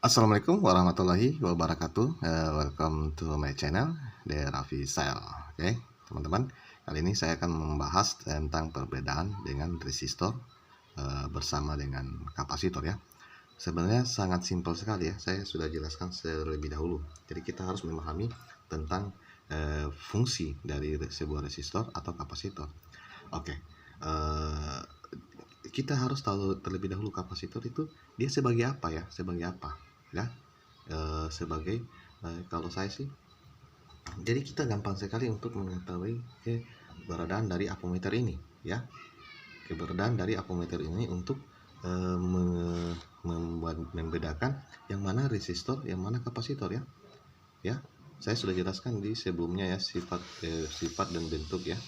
Assalamualaikum warahmatullahi wabarakatuh. Welcome to my channel, The Raffi Style. Oke, teman-teman, kali ini saya akan membahas tentang perbedaan dengan resistor bersama dengan kapasitor ya. Sebenarnya sangat simpel sekali ya. Saya sudah jelaskan terlebih dahulu. Jadi kita harus memahami tentang fungsi dari sebuah resistor atau kapasitor. Oke, kita harus tahu terlebih dahulu kapasitor itu dia sebagai apa ya? Sebagai apa? Ya, sebagai kalau saya sih, jadi kita gampang sekali untuk mengetahui keberadaan dari ampermeter ini ya, keberadaan dari ampermeter ini untuk membedakan yang mana resistor, yang mana kapasitor ya. Ya, saya sudah jelaskan di sebelumnya ya, sifat dan bentuk ya,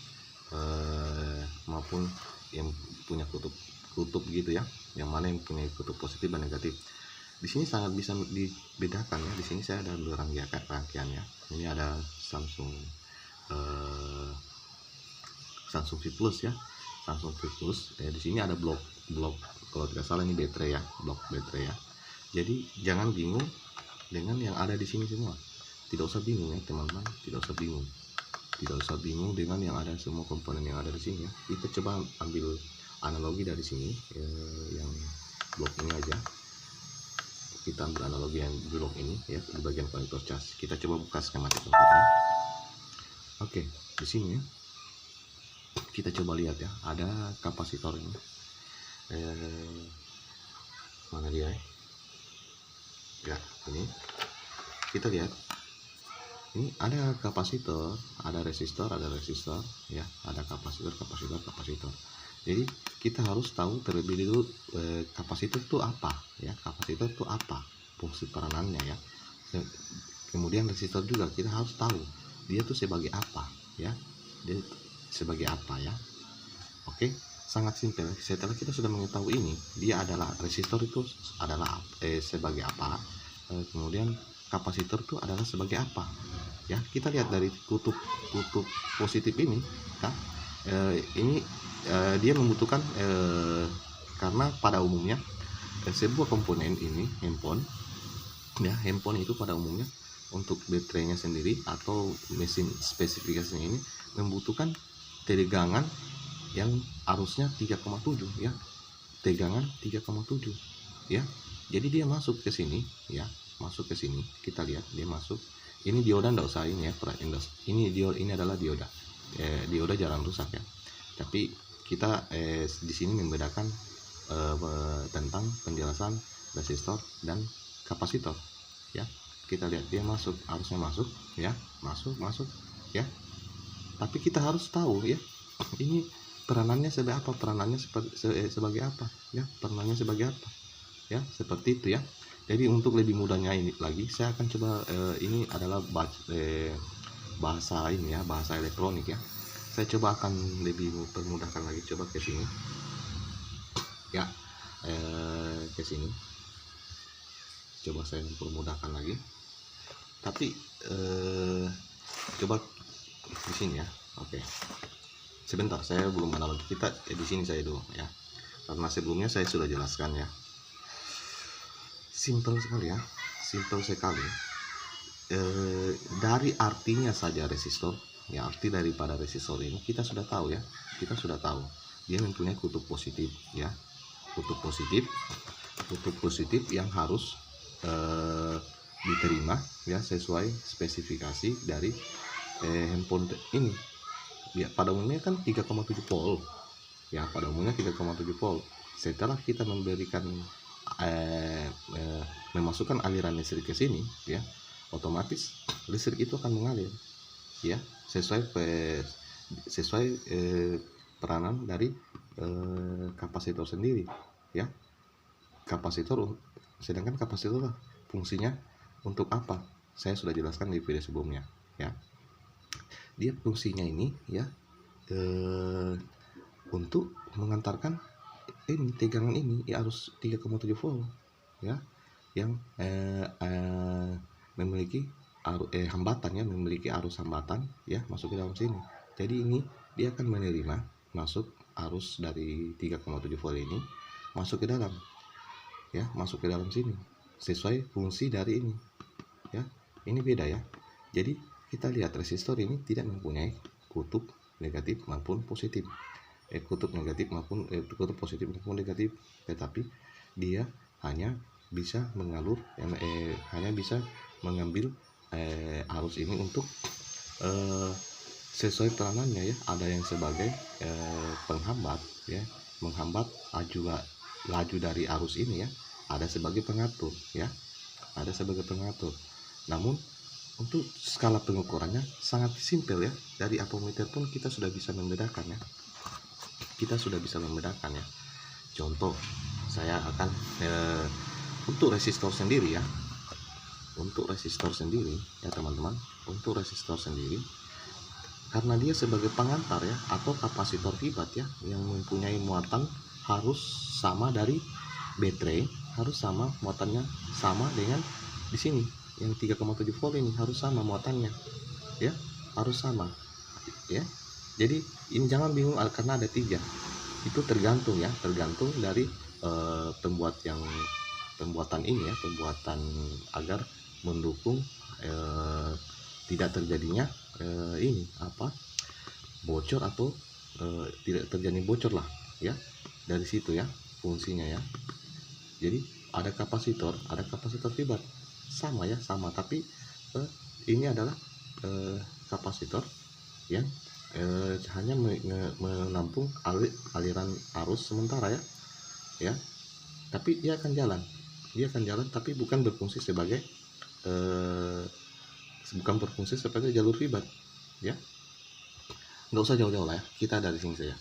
maupun yang punya kutub gitu ya, yang mana yang punya kutub positif dan negatif. Di sini sangat bisa dibedakan ya. Di sini saya ada rangkaiannya. Ini ada Samsung V Plus ya, Samsung V Plus. Di sini ada blok kalau tidak salah ini baterai ya, blok baterai ya. Jadi jangan bingung dengan yang ada di sini semua. Tidak usah bingung ya teman-teman, tidak usah bingung dengan yang ada, semua komponen yang ada di sini ya. Kita coba ambil analogi dari sini, yang blok ini aja. Kita ambil analogi yang blok ini ya, di bagian konektor cas. Kita coba buka skematik berikutnya. Oke, di sini ya, kita coba lihat ya, ada kapasitor ini. Mana dia ya? Ya, ini kita lihat. Ini ada kapasitor, ada resistor ya, ada kapasitor. Jadi kita harus tahu terlebih dahulu kapasitor itu apa ya, kapasitor itu apa, fungsi peranannya ya. Kemudian resistor juga kita harus tahu dia tuh sebagai apa ya, dia sebagai apa ya. Oke, sangat simpel. Setelah kita sudah mengetahui ini, dia adalah resistor itu adalah sebagai apa, kemudian kapasitor itu adalah sebagai apa ya. Kita lihat dari kutub positif ini ya, ini dia membutuhkan karena pada umumnya sebuah komponen ini handphone itu pada umumnya untuk baterainya sendiri atau mesin spesifikasinya ini membutuhkan tegangan yang arusnya 3,7 ya, tegangan 3,7 ya. Jadi dia masuk ke sini ya, masuk ke sini. Kita lihat dia masuk. Ini dioda enggak usah ini ya, ini adalah dioda. Dioda jarang rusak ya. Tapi kita di sini membedakan tentang penjelasan resistor dan kapasitor ya. Kita lihat dia masuk, arusnya masuk ya, masuk ya. Tapi kita harus tahu ya, ini peranannya sebagai apa, sebagai apa ya, peranannya sebagai apa ya, seperti itu ya. Jadi untuk lebih mudahnya ini lagi, saya akan coba ini adalah bahasa ini ya, bahasa elektronik ya. Saya coba akan lebih mempermudahkan lagi, coba ke sini ya, ke sini. Coba saya mempermudahkan lagi. Tapi coba di sini ya. Oke. Sebentar, saya belum analogi, kita di sini saya dulu ya. Karena sebelumnya saya sudah jelaskan ya. Simpel sekali ya, simpel sekali. Dari artinya saja resistor ya, arti daripada resistor ini kita sudah tahu ya, dia mempunyai kutub positif ya, kutub positif yang harus diterima ya sesuai spesifikasi dari handphone ini ya. Pada umumnya kan 3,7 volt ya, pada umumnya 3,7 volt. Setelah kita memberikan memasukkan aliran listrik ke sini ya, otomatis listrik itu akan mengalir ya, sesuai peranan dari kapasitor sendiri ya. Sedangkan kapasitor fungsinya untuk apa, saya sudah jelaskan di video sebelumnya ya. Dia fungsinya ini ya, untuk mengantarkan ini tegangan ini ya, arus 3,7 volt ya, yang memiliki hambatan ya, memiliki arus hambatan ya, masuk ke dalam sini. Jadi ini dia akan menerima masuk arus dari 3,7 volt ini masuk ke dalam ya, masuk ke dalam sini sesuai fungsi dari ini ya. Ini beda ya. Jadi kita lihat resistor ini tidak mempunyai kutub negatif maupun positif, kutub positif maupun negatif, tetapi dia hanya bisa mengalur hanya bisa mengambil arus ini untuk sesuai peranannya ya. Ada yang sebagai penghambat ya, menghambat laju dari arus ini ya. Ada sebagai pengatur ya, ada sebagai pengatur. Namun untuk skala pengukurannya sangat simpel ya. Dari ampermeter pun kita sudah bisa membedakan ya. Kita sudah bisa membedakan ya. Contoh, saya akan untuk resistor sendiri ya. Untuk resistor sendiri ya teman-teman. Untuk resistor sendiri, karena dia sebagai pengantar ya atau kapasitor fibat ya, yang mempunyai muatan harus sama dari baterai, harus sama muatannya, sama dengan di sini yang 3,7 volt ini harus sama muatannya ya, harus sama ya. Jadi ini jangan bingung karena ada 3, itu tergantung ya, tergantung dari pembuatan ini ya, pembuatan agar mendukung tidak terjadinya ini apa, bocor atau tidak terjadi bocor lah ya. Dari situ ya fungsinya ya. Jadi ada kapasitor fibat sama ya, sama, tapi ini adalah kapasitor yang hanya menampung aliran arus sementara ya, tapi dia akan jalan tapi bukan berfungsi sebagai jalur fibat ya. Nggak usah jauh-jauh lah ya, kita dari sini saja.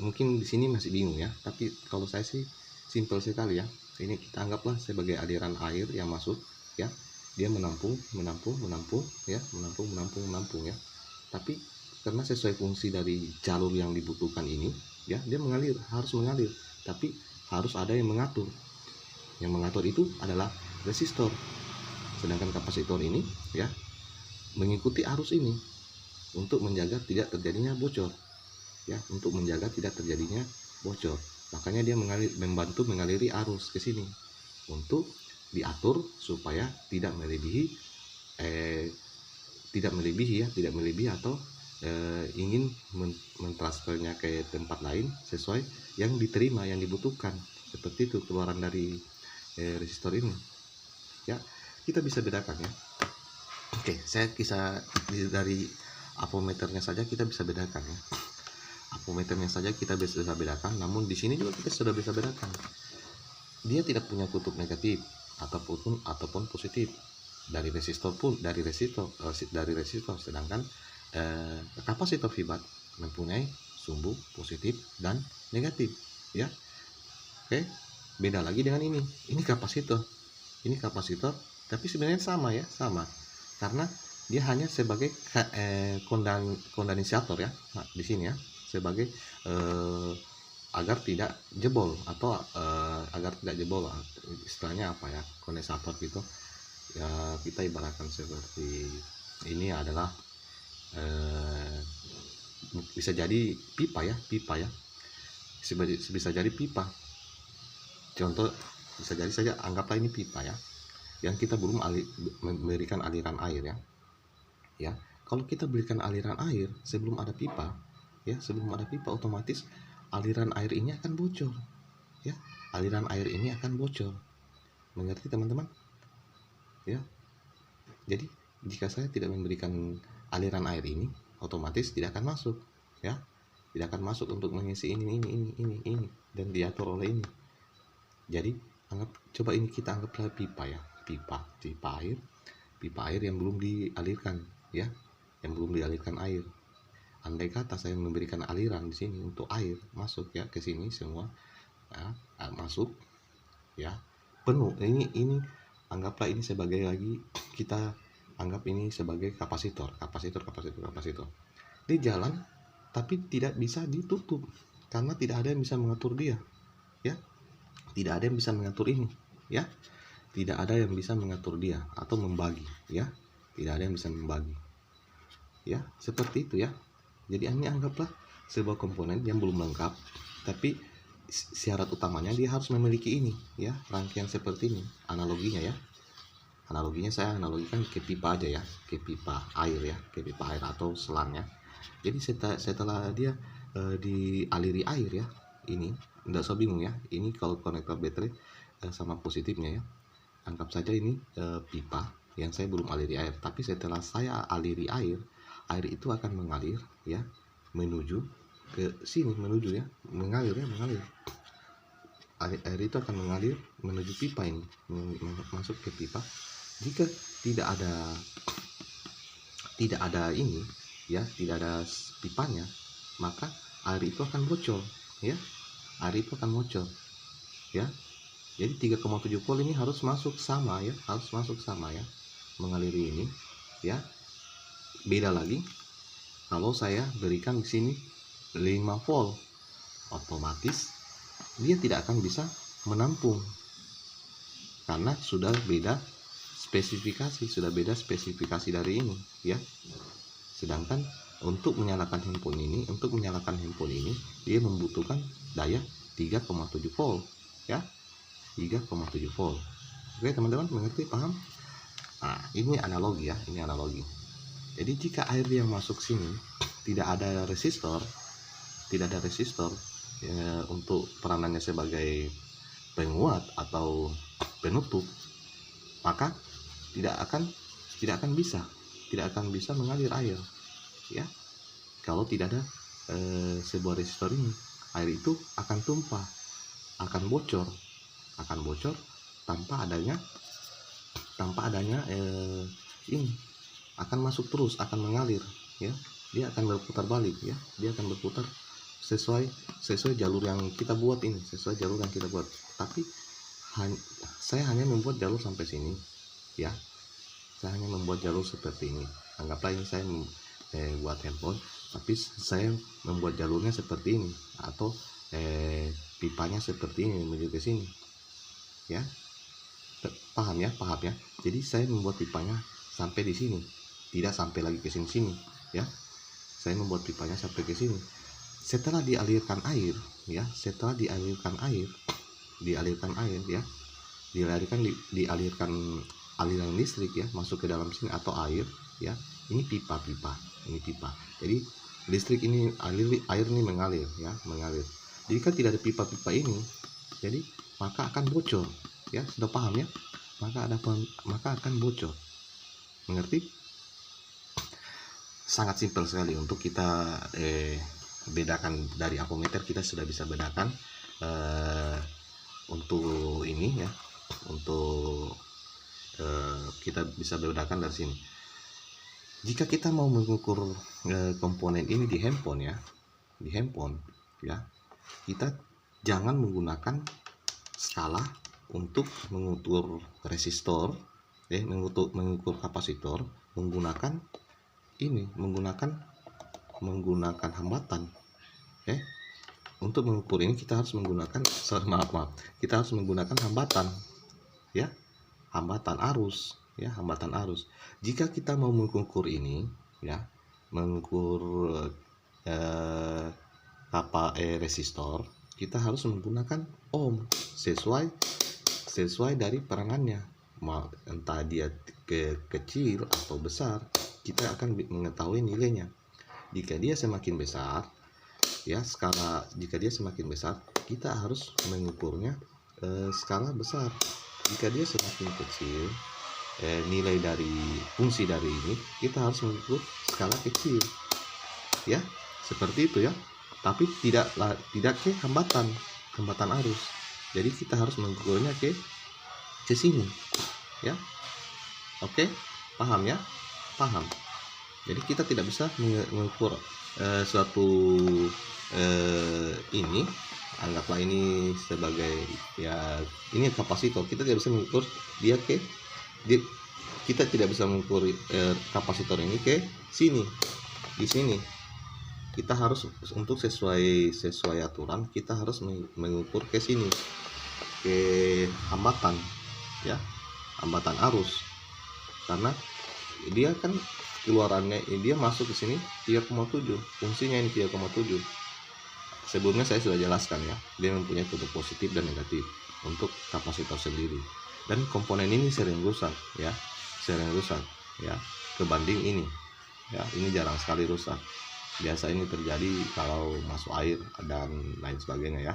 Mungkin di sini masih bingung ya, tapi kalau saya sih simpel sekali ya. Ini kita anggaplah sebagai aliran air yang masuk ya, dia menampung ya, menampung ya. Tapi karena sesuai fungsi dari jalur yang dibutuhkan ini ya, dia harus mengalir, tapi harus ada yang mengatur. Yang mengatur itu adalah resistor, sedangkan kapasitor ini ya mengikuti arus ini untuk menjaga tidak terjadinya bocor ya, untuk menjaga tidak terjadinya bocor. Makanya dia membantu mengaliri arus ke sini untuk diatur supaya tidak melebihi atau ingin mentransfernya ke tempat lain sesuai yang diterima, yang dibutuhkan. Seperti itu keluaran dari resistor ini ya. Kita bisa bedakan ya. Oke, saya kisah dari ampermeternya saja kita bisa bedakan ya. Ampermeternya saja kita bisa bedakan, namun di sini juga kita sudah bisa bedakan. Dia tidak punya kutub negatif ataupun positif dari resistor, sedangkan kapasitor fibat mempunyai sumbu positif dan negatif ya. Oke, beda lagi dengan ini kapasitor tapi sebenarnya sama ya, sama, karena dia hanya sebagai kondensator ya. Nah, di sini ya sebagai agar tidak jebol atau istilahnya apa ya, kondensator gitu ya. Kita ibaratkan seperti ini adalah bisa jadi pipa ya, bisa jadi pipa. Contoh, bisa jadi saja anggaplah ini pipa ya, yang kita belum memberikan aliran air ya. Kalau kita berikan aliran air sebelum ada pipa ya, otomatis aliran air ini akan bocor ya. Aliran air ini akan bocor, mengerti teman-teman ya. Jadi jika saya tidak memberikan aliran air ini, otomatis tidak akan masuk ya, tidak akan masuk untuk mengisi ini dan diatur oleh ini. Jadi coba ini kita anggaplah pipa ya, pipa air yang belum dialirkan ya, yang belum dialirkan air. Andai kata saya memberikan aliran di sini untuk air masuk ya ke sini semua ya, masuk ya, penuh. Ini anggaplah ini sebagai, lagi kita anggap ini sebagai kapasitor. Dia jalan tapi tidak bisa ditutup karena tidak ada yang bisa mengatur dia ya. Tidak ada yang bisa mengatur ini ya. Tidak ada yang bisa mengatur dia atau membagi ya. Tidak ada yang bisa membagi ya, seperti itu ya. Jadi ini anggaplah sebuah komponen yang belum lengkap, tapi syarat utamanya dia harus memiliki ini ya, rangkaian seperti ini. Analoginya ya, analoginya saya analogikan ke pipa aja ya, ke pipa air ya, ke pipa air atau selangnya. Jadi setelah dia dialiri air ya, ini tidak usah bingung ya, ini kalau konektor baterai sama positifnya ya, anggap saja ini pipa yang saya belum aliri air, tapi setelah saya aliri air itu akan mengalir ya, menuju ke sini, menuju ya, mengalir ya, mengalir. Air itu akan mengalir menuju pipa ini, masuk ke pipa. Jika tidak ada ini ya, tidak ada pipanya, maka air itu akan bocor ya, air itu akan bocor ya. Jadi 3,7 volt ini harus masuk sama ya, harus masuk sama ya, mengaliri ini ya. Beda lagi kalau saya berikan di sini 5 volt, otomatis dia tidak akan bisa menampung karena sudah beda spesifikasi dari ini ya. Sedangkan untuk menyalakan handphone ini, dia membutuhkan daya 3,7 volt ya, 3,7 volt. Oke teman-teman, mengerti, paham? Nah, ini analogi ya, ini analogi. Jadi jika air yang masuk sini tidak ada resistor ya, untuk peranannya sebagai penguat atau penutup, maka tidak akan bisa mengalir air ya. Kalau tidak ada sebuah resistor ini, air itu akan tumpah, akan bocor tanpa adanya ini, akan masuk terus, akan mengalir ya. Dia akan berputar balik ya, dia akan berputar sesuai jalur yang kita buat ini, tapi saya hanya membuat jalur sampai sini ya, saya hanya membuat jalur seperti ini. Anggaplah ini saya buat handphone, tapi saya membuat jalurnya seperti ini, atau pipanya seperti ini menuju ke sini ya. Paham ya? Jadi saya membuat pipanya sampai di sini, tidak sampai lagi ke sini ya. Saya membuat pipanya sampai ke sini. Setelah dialirkan air ya, dialirkan aliran listrik ya, masuk ke dalam sini atau air ya. Ini pipa. Jadi listrik ini, air ini mengalir ya, mengalir. Jika tidak ada pipa-pipa ini, jadi maka akan bocor ya. Sudah paham ya? Maka akan bocor. Mengerti? Sangat simpel sekali untuk kita bedakan. Dari ampermeter kita sudah bisa bedakan untuk ini ya, untuk kita bisa bedakan dari sini. Jika kita mau mengukur komponen ini di handphone ya, kita jangan menggunakan skala untuk mengukur resistor mengukur kapasitor, menggunakan hambatan. Untuk mengukur ini kita harus menggunakan kita harus menggunakan hambatan ya, hambatan arus. Jika kita mau mengukur ini ya, mengukur resistor, kita harus menggunakan ohm sesuai dari peranannya, entah dia kecil atau besar, kita akan mengetahui nilainya. Jika dia semakin besar ya, jika dia semakin besar, kita harus mengukurnya skala besar. Jika dia semakin kecil, nilai dari fungsi dari ini, kita harus mengukur skala kecil ya, seperti itu ya. Tapi tidak ke hambatan arus. Jadi kita harus mengukurnya ke sini ya. Oke, paham ya? Paham. Jadi kita tidak bisa mengukur suatu ini, anggaplah ini sebagai ya, ini kapasitor. Kita tidak bisa mengukur kita tidak bisa mengukur kapasitor ini ke sini. Di sini kita harus, untuk sesuai aturan, kita harus mengukur ke sini, ke hambatan ya, hambatan arus. Karena dia kan keluarannya, dia masuk ke sini 3,7, fungsinya ini 3,7. sebelumnya saya sudah jelaskan ya, dia mempunyai kutub positif dan negatif untuk kapasitor sendiri, dan komponen ini sering rusak ya, kebanding ini ya, ini jarang sekali rusak. Biasa ini terjadi kalau masuk air dan lain sebagainya ya,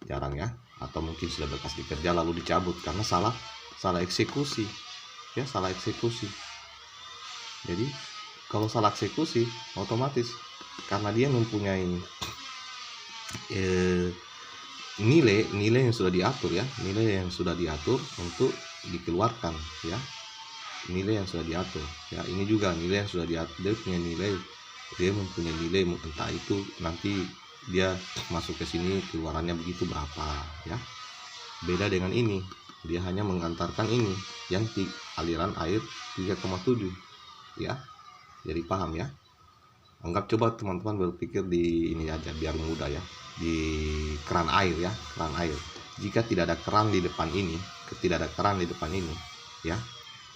jarang ya, atau mungkin sudah bekas dikerja lalu dicabut karena salah eksekusi ya, salah eksekusi. Jadi kalau salah eksekusi otomatis karena dia mempunyai nilai yang sudah diatur ya, nilai yang sudah diatur untuk dikeluarkan ya, nilai yang sudah diatur ya. Ini juga nilai yang sudah diatur, dia mempunyai nilai entah itu nanti dia masuk ke sini keluarannya begitu berapa ya. Beda dengan ini, dia hanya mengantarkan ini yang aliran air 3,7 ya. Jadi paham ya. Anggap coba teman-teman berpikir di ini aja biar mudah ya, di keran air ya, keran air. Jika tidak ada keran di depan ini, ya,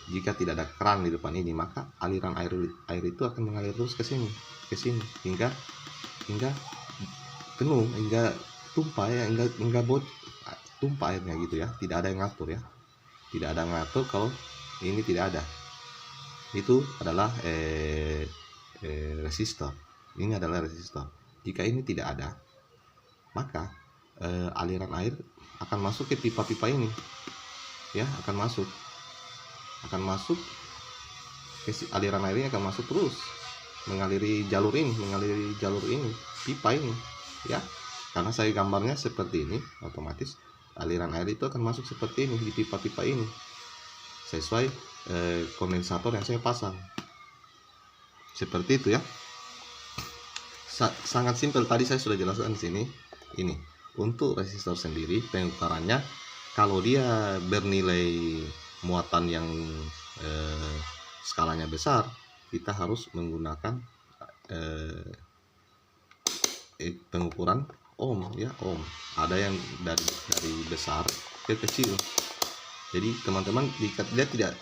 jika tidak ada keran di depan ini, maka aliran air itu akan mengalir terus ke sini hingga penuh, hingga tumpah ya, hingga tumpah airnya gitu ya. Tidak ada yang ngatur ya, tidak ada yang ngatur kalau ini tidak ada. Itu adalah resistor. Ini adalah resistor. Jika ini tidak ada, maka aliran air akan masuk ke pipa-pipa ini ya, akan masuk aliran airnya akan masuk terus mengaliri jalur ini, pipa ini ya. Karena saya gambarnya seperti ini, otomatis aliran air itu akan masuk seperti ini di pipa-pipa ini sesuai kondensator yang saya pasang. Seperti itu ya. Sangat simpel, tadi saya sudah jelaskan di sini. Ini untuk resistor sendiri pengukurannya, kalau dia bernilai muatan yang skalanya besar, kita harus menggunakan pengukuran ohm ya, ohm. Ada yang dari besar ke kecil. Jadi teman-teman, jika dia tidak,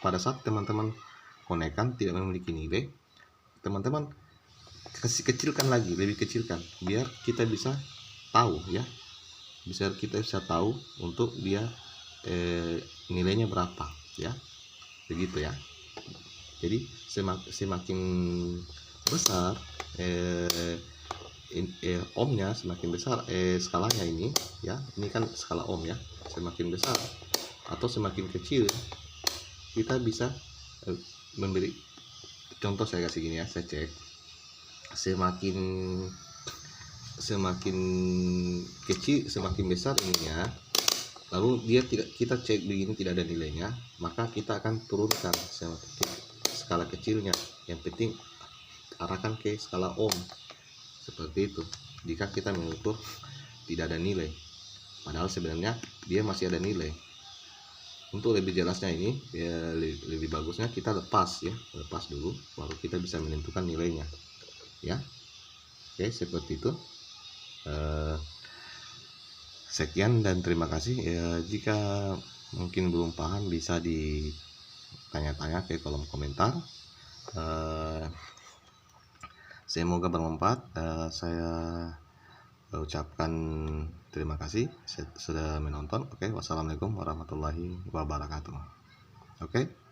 pada saat teman-teman konekkan tidak memiliki nilai, teman-teman kecilkan lagi, lebih kecilkan biar kita bisa tahu ya, kita bisa tahu untuk dia nilainya berapa ya, begitu ya. Jadi semakin besar ohmnya, semakin besar skalanya ini ya, ini kan skala ohm ya, semakin besar atau semakin kecil kita bisa memberi contoh. Saya kasih gini ya, saya cek semakin kecil, semakin besar ininya, lalu kita cek begini tidak ada nilainya, maka kita akan turunkan skala kecilnya, yang penting arahkan ke skala ohm. Seperti itu jika kita mengukur tidak ada nilai, padahal sebenarnya dia masih ada nilai. Untuk lebih jelasnya ini ya, lebih bagusnya kita lepas dulu, baru kita bisa menentukan nilainya ya. Oke, seperti itu. Sekian dan terima kasih ya. Jika mungkin belum paham bisa ditanya-tanya ke kolom komentar. Semoga bermanfaat. Saya ucapkan terima kasih sudah menonton. Oke, wassalamualaikum warahmatullahi wabarakatuh. Oke.